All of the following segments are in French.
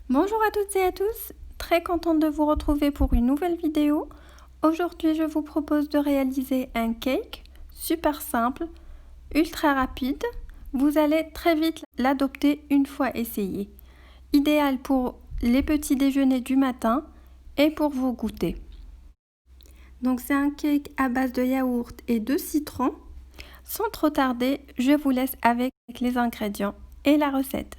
Bonjour à toutes et à tous, très contente de vous retrouver pour une nouvelle vidéo. Aujourd'hui, je vous propose de réaliser un cake super simple, ultra rapide. Vous allez très vite l'adopter une fois essayé. Idéal pour les petits déjeuners du matin et pour vos goûters. Donc c'est un cake à base de yaourt et de citron. Sans trop tarder, je vous laisse avec les ingrédients et la recette.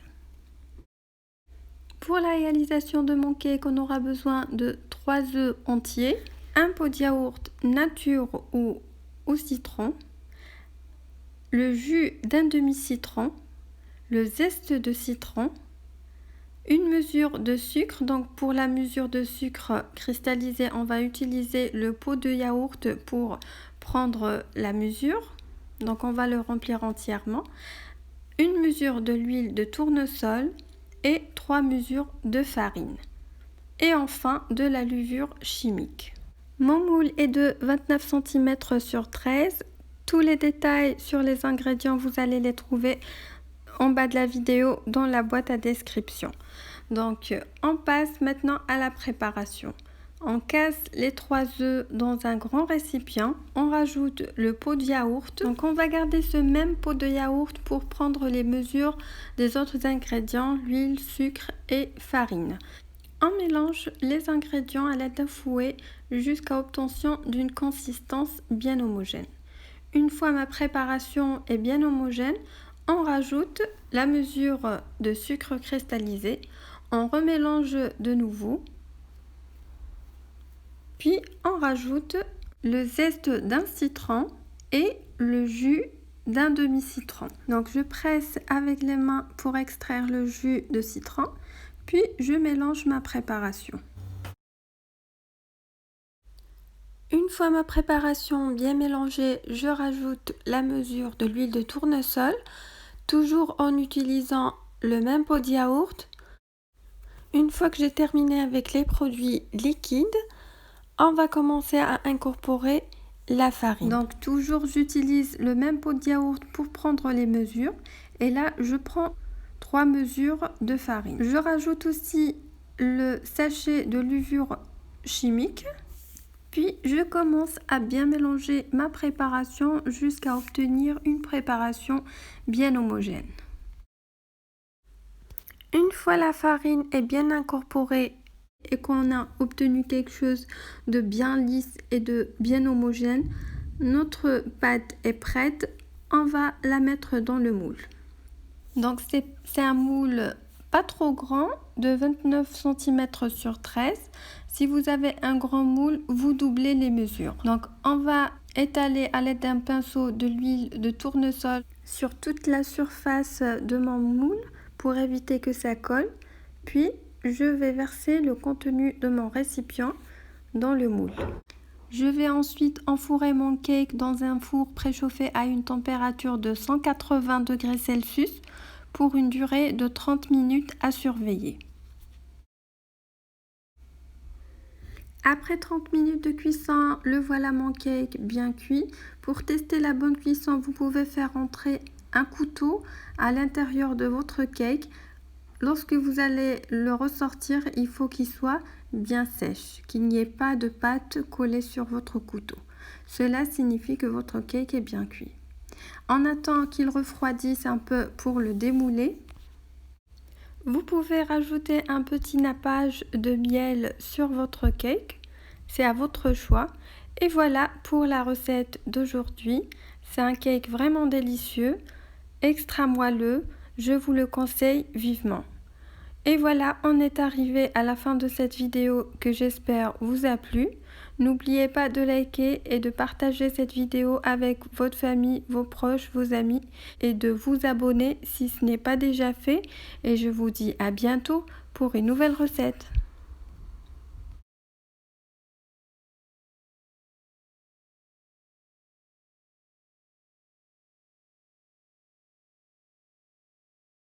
Pour la réalisation de mon cake, on aura besoin de 3 œufs entiers, un pot de yaourt nature ou au citron, le jus d'un demi-citron, le zeste de citron, une mesure de sucre. Donc pour la mesure de sucre cristallisé, on va utiliser le pot de yaourt pour prendre la mesure. Donc on va le remplir entièrement. Une mesure de l'huile de tournesol et 3 mesures de farine. Et enfin de la levure chimique. Mon moule est de 29 cm sur 13. Tous les détails sur les ingrédients, vous allez les trouver en bas de la vidéo dans la boîte à description. Donc on passe maintenant à la préparation. On casse les 3 œufs dans un grand récipient. On rajoute le pot de yaourt. Donc on va garder ce même pot de yaourt pour prendre les mesures des autres ingrédients, l'huile, sucre et farine. On mélange les ingrédients à l'aide d'un fouet jusqu'à obtention d'une consistance bien homogène. Une fois ma préparation est bien homogène, on rajoute la mesure de sucre cristallisé. On remélange de nouveau. Puis on rajoute le zeste d'un citron et le jus d'un demi-citron. Donc je presse avec les mains pour extraire le jus de citron, puis je mélange ma préparation. Une fois ma préparation bien mélangée, je rajoute la mesure de l'huile de tournesol, toujours en utilisant le même pot de yaourt. Une fois que j'ai terminé avec les produits liquides, on va commencer à incorporer la farine. Donc toujours j'utilise le même pot de yaourt pour prendre les mesures. Et là je prends 3 mesures de farine. Je rajoute aussi le sachet de levure chimique. Puis je commence à bien mélanger ma préparation jusqu'à obtenir une préparation bien homogène. Une fois la farine est bien incorporée et qu'on a obtenu quelque chose de bien lisse et de bien homogène, notre pâte est prête. On va la mettre dans le moule. Donc c'est un moule pas trop grand, de 29 cm sur 13. Si vous avez un grand moule, vous doublez les mesures. Donc on va étaler à l'aide d'un pinceau de l'huile de tournesol sur toute la surface de mon moule pour éviter que ça colle. Puis je vais verser le contenu de mon récipient dans le moule. Je vais ensuite enfourrer mon cake dans un four préchauffé à une température de 180 degrés Celsius pour une durée de 30 minutes à surveiller. Après 30 minutes de cuisson, le voilà mon cake bien cuit. Pour tester la bonne cuisson, vous pouvez faire entrer un couteau à l'intérieur de votre cake. Lorsque vous allez le ressortir, il faut qu'il soit bien sèche, qu'il n'y ait pas de pâte collée sur votre couteau. Cela signifie que votre cake est bien cuit. On attend qu'il refroidisse un peu pour le démouler. Vous pouvez rajouter un petit nappage de miel sur votre cake, c'est à votre choix. Et voilà pour la recette d'aujourd'hui. C'est un cake vraiment délicieux, extra moelleux. Je vous le conseille vivement. Et voilà, on est arrivé à la fin de cette vidéo que j'espère vous a plu. N'oubliez pas de liker et de partager cette vidéo avec votre famille, vos proches, vos amis et de vous abonner si ce n'est pas déjà fait. Et je vous dis à bientôt pour une nouvelle recette.